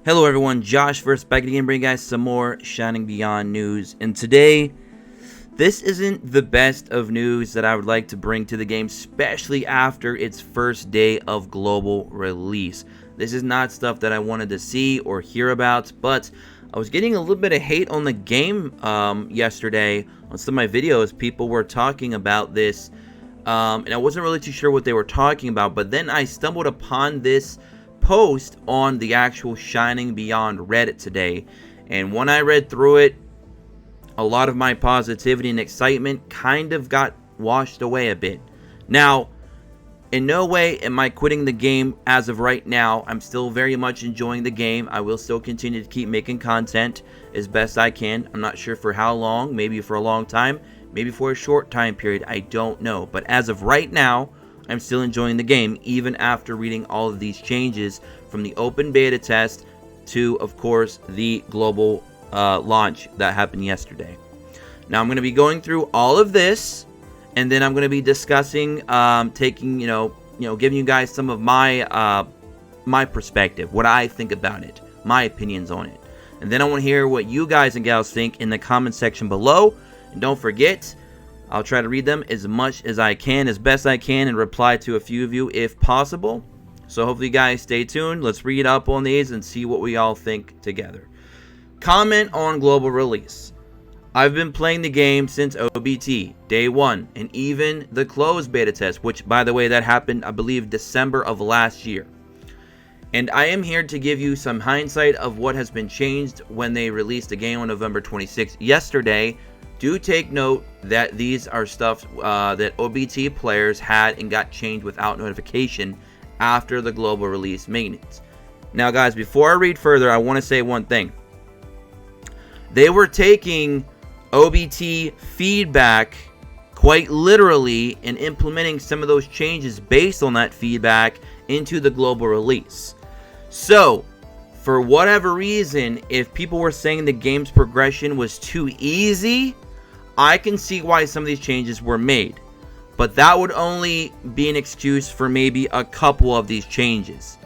Hello everyone, Josh first back again, bringing you guys some more Shining Beyond news. And today, this isn't the best of news that I would like to bring to the game, especially after its first day of global release. This is not stuff that I wanted to see or hear about, but I was getting a little bit of hate on the game yesterday on some of my videos. People were talking about this, and I wasn't really too sure what they were talking about, but then I stumbled upon this post on the actual Shining Beyond Reddit today, and when I read through it, a lot of my positivity and excitement kind of got washed away a bit. Now, in no way am I quitting the game as of right now. I'm still very much enjoying the game. I will still continue to keep making content as best I can. I'm not sure for how long, maybe for a long time, maybe for a short time period, I don't know. But as of right now, I'm still enjoying the game, even after reading all of these changes from the open beta test to, of course, the global launch that happened yesterday. Now, I'm going to be going through all of this, and then I'm going to be discussing, giving you guys some of my my perspective, what I think about it, my opinions on it. And then I want to hear what you guys and gals think in the comment section below. And don't forget, I'll try to read them as much as I can, as best I can, and reply to a few of you if possible. So hopefully you guys stay tuned. Let's read up on these and see what we all think together. Comment on global release. I've been playing the game since OBT, day 1, and even the closed beta test, which, by the way, that happened, I believe, December of last year. And I am here to give you some hindsight of what has been changed when they released the game on November 26th, yesterday. Do take note that these are stuff that OBT players had and got changed without notification after the global release maintenance. Now, guys, before I read further, I want to say one thing. They were taking OBT feedback quite literally and implementing some of those changes based on that feedback into the global release. So, for whatever reason, if people were saying the game's progression was too easy, I can see why some of these changes were made. But that would only be an excuse for maybe a couple of these changes.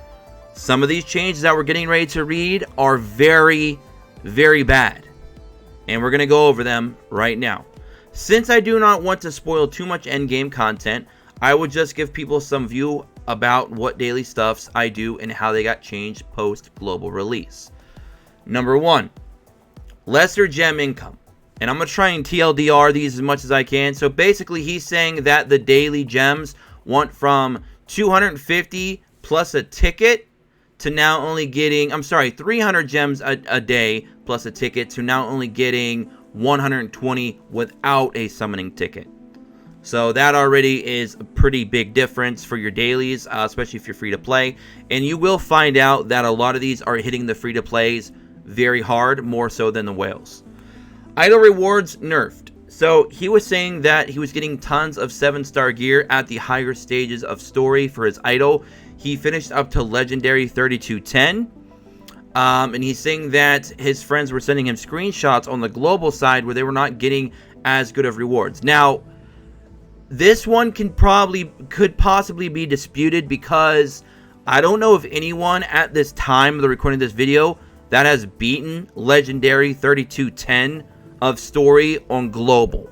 Some of these changes that we're getting ready to read are very, very bad. And we're going to go over them right now. Since I do not want to spoil too much endgame content, I will just give people some view about what daily stuffs I do and how they got changed post global release. Number 1, lesser gem income. And I'm going to try and TLDR these as much as I can. So basically, he's saying that the daily gems went from 250 plus a ticket to now only getting, 300 gems a day plus a ticket to now only getting 120 without a summoning ticket. So that already is a pretty big difference for your dailies, especially if you're free to play. And you will find out that a lot of these are hitting the free to plays very hard, more so than the whales. Idle rewards nerfed. So he was saying that he was getting tons of 7-star gear at the higher stages of story for his idol. He finished up to legendary 3210. And he's saying that his friends were sending him screenshots on the global side where they were not getting as good of rewards. Now, this one could possibly be disputed because I don't know of anyone at this time of the recording of this video that has beaten legendary 3210 of story on global.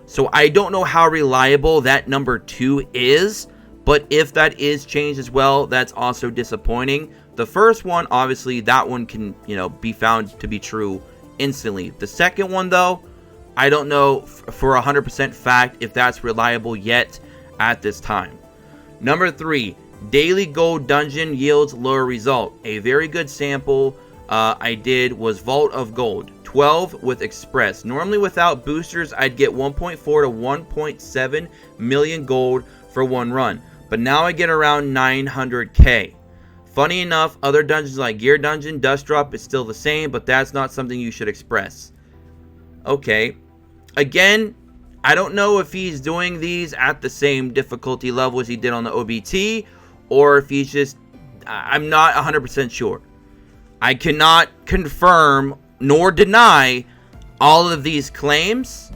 So I don't know how reliable that number 2 is, but if that is changed as well, that's also disappointing. The first one, obviously, that one can, be found to be true instantly. The second one, though, I don't know for 100% fact if that's reliable yet at this time. Number 3, daily gold dungeon yields lower result. A very good sample I did was Vault of Gold, 12 with Express. Normally without boosters, I'd get 1.4 to 1.7 million gold for one run, but now I get around 900k. Funny enough, other dungeons like Gear Dungeon, Dust Drop is still the same, but that's not something you should express. Okay, again, I don't know if he's doing these at the same difficulty level as he did on the OBT, or if he's just, I'm not 100% sure. I cannot confirm nor deny all of these claims.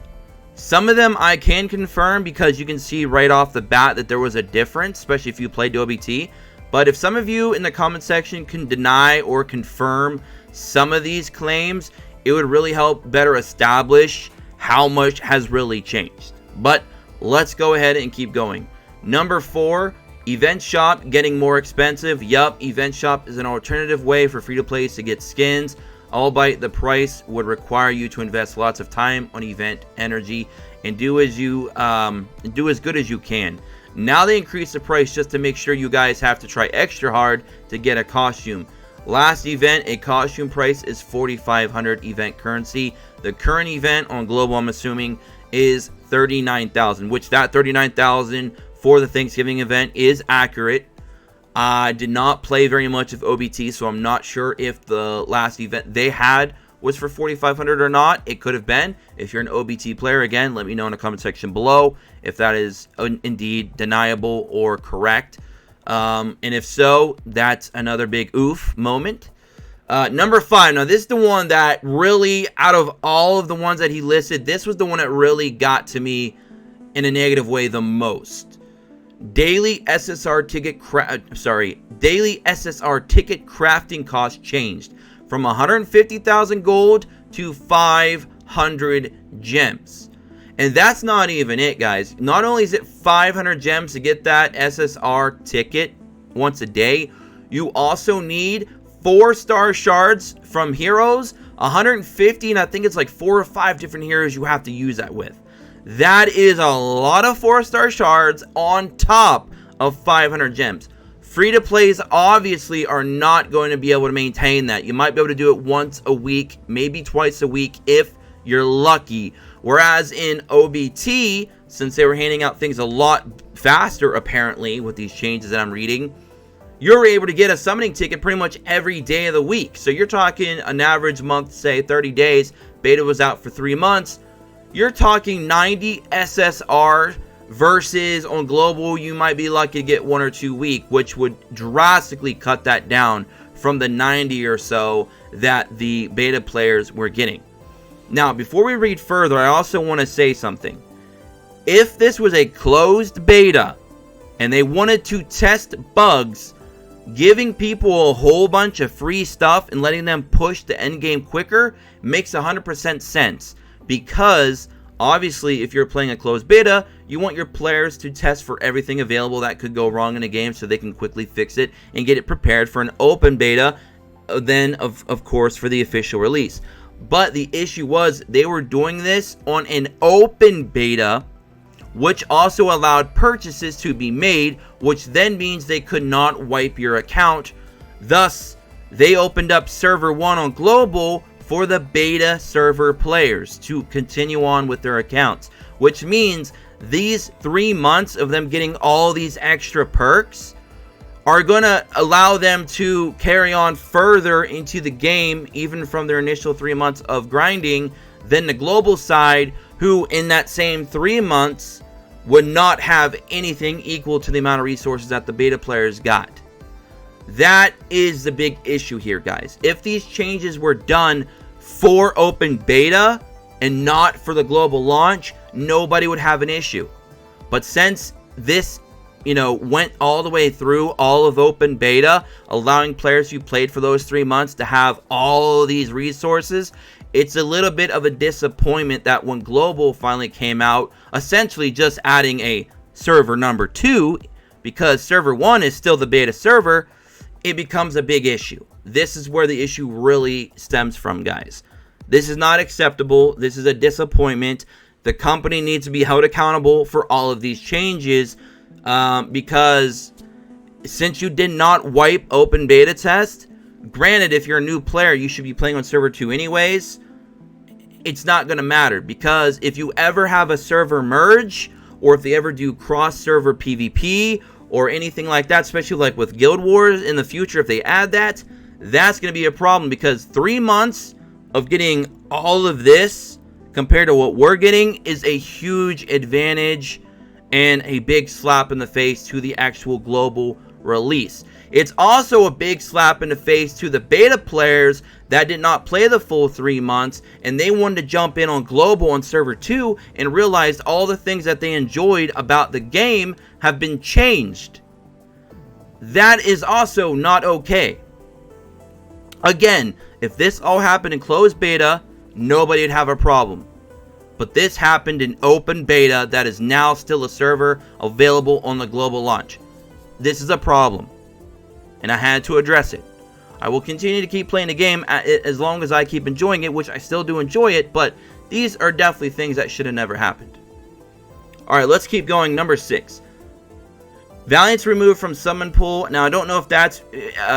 Some of them I can confirm because you can see right off the bat that there was a difference, especially if you played OBT. But if some of you in the comment section can deny or confirm some of these claims, it would really help better establish how much has really changed. But let's go ahead and keep going. Number 4, Event Shop getting more expensive. Yup, Event Shop is an alternative way for free-to-plays to get skins, albeit the price would require you to invest lots of time on event energy and do as good as you can. Now they increase the price just to make sure you guys have to try extra hard to get a costume. Last event, a costume price is 4,500 event currency. The current event on Global, I'm assuming, is 39,000, which that 39,000 for the Thanksgiving event is accurate. I did not play very much of OBT, so I'm not sure if the last event they had was for 4,500 or not. It could have been. If you're an OBT player, again, let me know in the comment section below if that is indeed deniable or correct. And if so, that's another big oof moment. Number 5. Now, this is the one that really, out of all of the ones that he listed, this was the one that really got to me in a negative way the most. Daily SSR ticket crafting cost changed from 150,000 gold to 500 gems. And that's not even it, guys. Not only is it 500 gems to get that SSR ticket once a day, you also need 4-star shards from heroes, 150, and I think it's like 4 or 5 different heroes you have to use that with. That is a lot of 4-star shards on top of 500 gems. Free-to-plays obviously are not going to be able to maintain that. You might be able to do it once a week, maybe twice a week if you're lucky. Whereas in OBT, since they were handing out things a lot faster apparently with these changes that I'm reading, you're able to get a summoning ticket pretty much every day of the week. So you're talking an average month, say 30 days. Beta was out for 3 months. You're talking 90 SSR versus on Global, you might be lucky to get 1 or 2 week, which would drastically cut that down from the 90 or so that the beta players were getting. Now, before we read further, I also want to say something. If this was a closed beta and they wanted to test bugs, giving people a whole bunch of free stuff and letting them push the end game quicker makes 100% sense. Because obviously, if you're playing a closed beta, you want your players to test for everything available that could go wrong in a game so they can quickly fix it and get it prepared for an open beta, then of course for the official release. But the issue was they were doing this on an open beta, which also allowed purchases to be made, which then means they could not wipe your account. Thus, they opened up server 1 on Global for the beta server players to continue on with their accounts, which means these 3 months of them getting all these extra perks are going to allow them to carry on further into the game, even from their initial 3 months of grinding, than the Global side, who in that same 3 months would not have anything equal to the amount of resources that the beta players got. That is the big issue here, guys. If these changes were done for open beta and not for the Global launch, nobody would have an issue. But since this, went all the way through all of open beta, allowing players who played for those 3 months to have all of these resources, it's a little bit of a disappointment that when Global finally came out, essentially just adding a server number 2, because server 1 is still the beta server, it becomes a big issue. This is where the issue really stems from, guys. This is not acceptable. This is a disappointment. The company needs to be held accountable for all of these changes, because since you did not wipe open beta test, granted, if you're a new player, you should be playing on server 2 anyways. It's not going to matter, because if you ever have a server merge, or if they ever do cross-server PvP, or anything like that, especially like with Guild Wars in the future, if they add that, that's going to be a problem, because 3 months of getting all of this compared to what we're getting is a huge advantage and a big slap in the face to the actual Global release. It's also a big slap in the face to the beta players that did not play the full 3 months and they wanted to jump in on Global on server 2 and realized all the things that they enjoyed about the game have been changed. That is also not okay. Again, if this all happened in closed beta, nobody would have a problem. But this happened in open beta that is now still a server available on the global launch. This is a problem, and I had to address it. I will continue to keep playing the game as long as I keep enjoying it, which I still do enjoy it, but these are definitely things that should have never happened. Alright, let's keep going. Number 6. Valiant's removed from summon pool. Now, I don't know if that's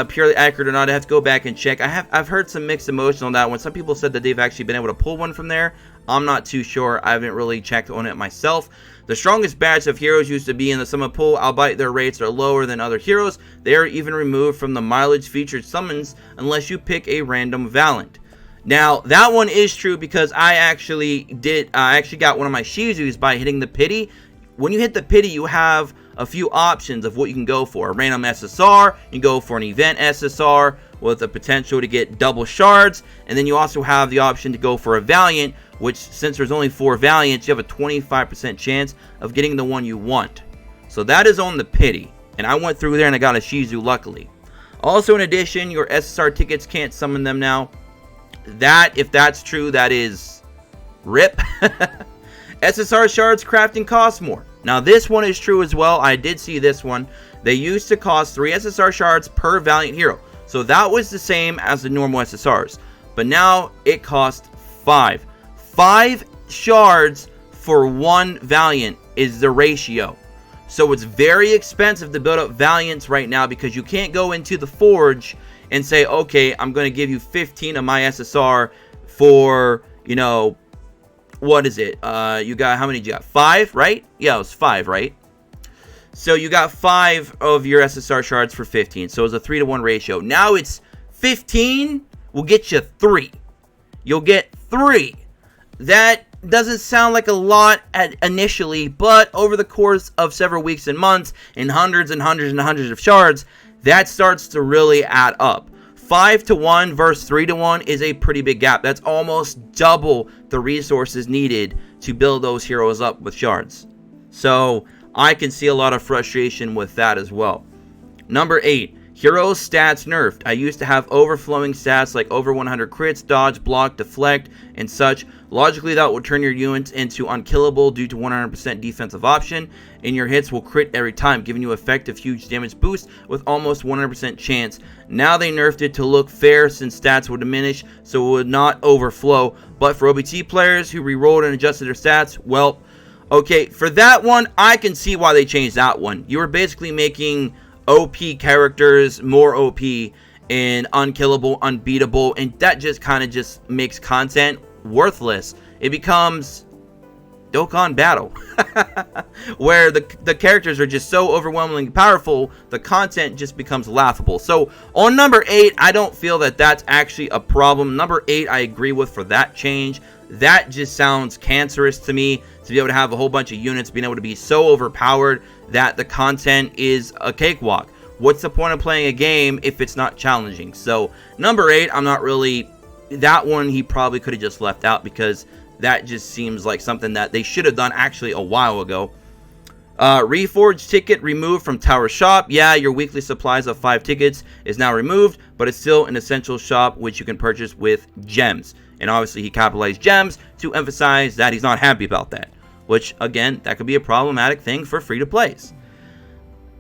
purely accurate or not. I have to go back and check. I've heard some mixed emotions on that one. Some people said that they've actually been able to pull one from there. I'm not too sure. I haven't really checked on it myself. The strongest batch of heroes used to be in the summon pool, albeit their rates are lower than other heroes. They are even removed from the mileage featured summons unless you pick a random Valiant. Now, that one is true because I actually got one of my Shizus by hitting the pity. When you hit the pity, you have a few options of what you can go for. A random SSR, you can go for an event SSR with the potential to get double shards, and then you also have the option to go for a Valiant, which, since there's only 4 Valiants, you have a 25% chance of getting the one you want. So that is on the pity, and I went through there and I got a Shizu luckily. Also, in addition, your SSR tickets can't summon them now. That, if that's true, that is RIP. SSR shards crafting costs more. Now, this one is true as well. I did see this one. They used to cost 3 SSR shards per Valiant hero. So that was the same as the normal SSRs. But now it costs 5. 5 shards for 1 Valiant is the ratio. So it's very expensive to build up Valiants right now because you can't go into the Forge and say, okay, I'm going to give you 15 of my SSR for, you know, what is it? You got, how many did you got? 5, right? Yeah, it was 5, right? So you got 5 of your SSR shards for 15. So it's a 3-to-1 ratio. Now it's 15 will get you 3. You'll get 3. That doesn't sound like a lot initially, but over the course of several weeks and months and hundreds and hundreds and hundreds of shards, that starts to really add up. 5-to-1 versus 3-to-1 is a pretty big gap. That's almost double the resources needed to build those heroes up with shards. So I can see a lot of frustration with that as well. Number 8. Hero stats nerfed. I used to have overflowing stats like over 100 crits, dodge, block, deflect, and such. Logically, that will turn your units into unkillable due to 100% defensive option, and your hits will crit every time, giving you effective huge damage boost with almost 100% chance. Now they nerfed it to look fair since stats will diminish, so it would not overflow. But for OBT players who re-rolled and adjusted their stats, well, okay, for that one, I can see why they changed that one. You were basically making OP characters more OP and unkillable, unbeatable, and that just kind of just makes content worthless. It becomes Dokkan Battle where the characters are just so overwhelmingly powerful, the content just becomes laughable. So on number 8, I don't feel that that's actually a problem. Number 8, I agree with for that change. That just sounds cancerous to me, to be able to have a whole bunch of units being able to be so overpowered that the content is a cakewalk. What's the point of playing a game if it's not challenging? So number 8, I'm not really, that one he probably could have just left out because that just seems like something that they should have done actually a while ago. Reforged ticket removed from Tower Shop. Yeah, your weekly supplies of 5 tickets is now removed, but it's still an essential shop which you can purchase with gems. And obviously he capitalized gems to emphasize that he's not happy about that. Which, again, that could be a problematic thing for free-to-plays.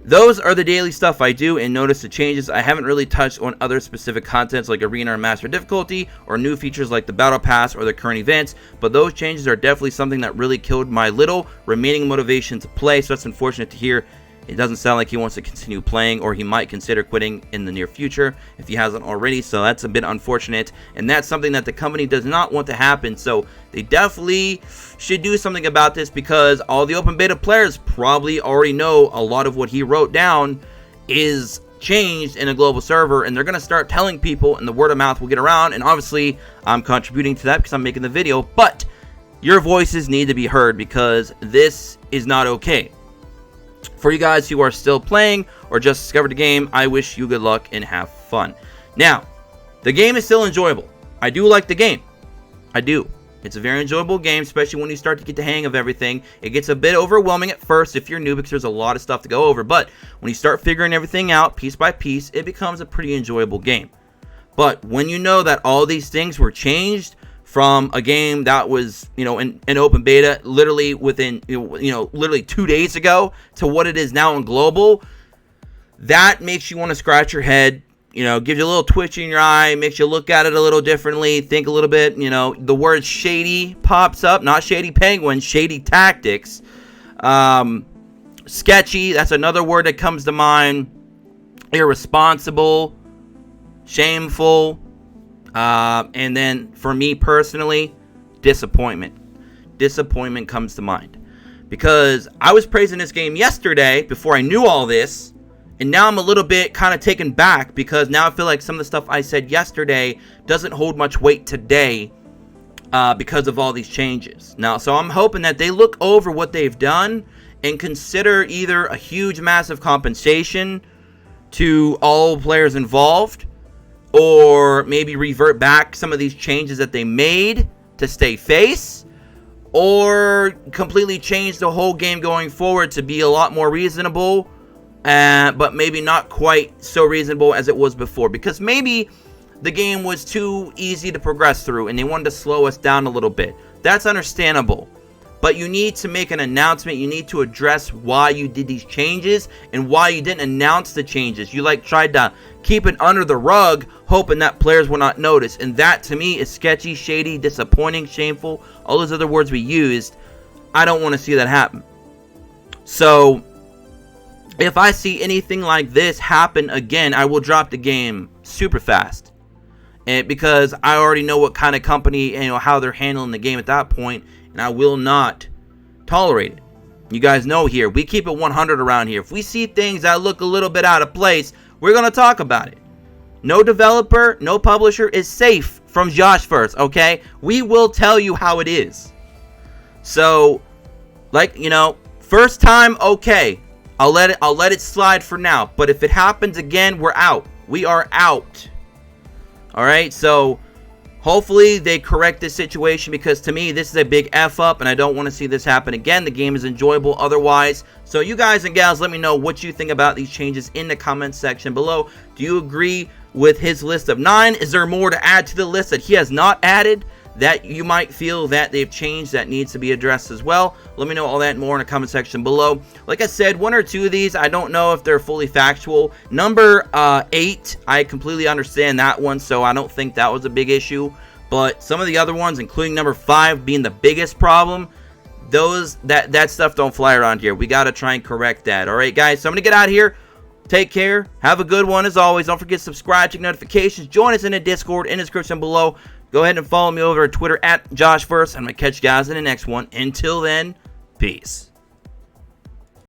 Those are the daily stuff I do, and notice the changes. I haven't really touched on other specific contents like Arena or Master Difficulty, or new features like the Battle Pass or the current events, but those changes are definitely something that really killed my little remaining motivation to play, so that's unfortunate to hear. It doesn't sound like he wants to continue playing, or he might consider quitting in the near future if he hasn't already, so that's a bit unfortunate, and that's something that the company does not want to happen, so they definitely should do something about this because all the open beta players probably already know a lot of what he wrote down is changed in a global server, and they're going to start telling people, and the word of mouth will get around, and obviously I'm contributing to that because I'm making the video, but your voices need to be heard because this is not okay. For you guys who are still playing or just discovered the game, I wish you good luck and have fun. Now, the game is still enjoyable. I do like the game. I do. It's a very enjoyable game, especially when you start to get the hang of everything. It gets a bit overwhelming at first if you're new because there's a lot of stuff to go over. But when you start figuring everything out piece by piece, it becomes a pretty enjoyable game. But when you know that all these things were changed from a game that was, in open beta literally within, literally 2 days ago to what it is now in global, that makes you want to scratch your head. Gives you a little twitch in your eye, makes you look at it a little differently, think a little bit. The word shady pops up, not shady penguin, shady tactics. Sketchy, that's another word that comes to mind. Irresponsible, shameful, and then for me personally, disappointment. Disappointment comes to mind. Because I was praising this game yesterday before I knew all this. And now I'm a little bit kind of taken back because now I feel like some of the stuff I said yesterday doesn't hold much weight today because of all these changes. Now, so I'm hoping that they look over what they've done and consider either a huge, massive compensation to all players involved, or maybe revert back some of these changes that they made to stay face, or completely change the whole game going forward to be a lot more reasonable. But maybe not quite so reasonable as it was before. Because maybe the game was too easy to progress through and they wanted to slow us down a little bit. That's understandable. But you need to make an announcement. You need to address why you did these changes and why you didn't announce the changes. You tried to keep it under the rug, hoping that players will not notice. And that to me is sketchy, shady, disappointing, shameful. All those other words we used. I don't want to see that happen. So if I see anything like this happen again, I will drop the game super fast. And because I already know what kind of company, how they're handling the game at that point, and I will not tolerate it. You guys know here, we keep it 100 around here. If we see things that look a little bit out of place, we're going to talk about it. No developer, no publisher is safe from Josh First, okay? We will tell you how it is. So, first time, okay. I'll let it slide for now. But if it happens again, we're out. We are out. Alright, so hopefully they correct this situation, because to me this is a big F up and I don't want to see this happen again. The game is enjoyable otherwise. So you guys and gals, let me know what you think about these changes in the comments section below. Do you agree with his list of 9? Is there more to add to the list that he has not added that you might feel that they've changed that needs to be addressed as well? Let me know all that and more in the comment section below. Like I said, 1 or 2 of these, I don't know if they're fully factual. Number 8, I completely understand that one, so I don't think that was a big issue. But some of the other ones, including number 5 being the biggest problem, that stuff don't fly around here. We got to try and correct that. Alright guys, so I'm going to get out of here. Take care. Have a good one as always. Don't forget to subscribe, check notifications. Join us in the Discord in the description below. Go ahead and follow me over at Twitter at JoshFirst. I'm going to catch you guys in the next one. Until then, peace.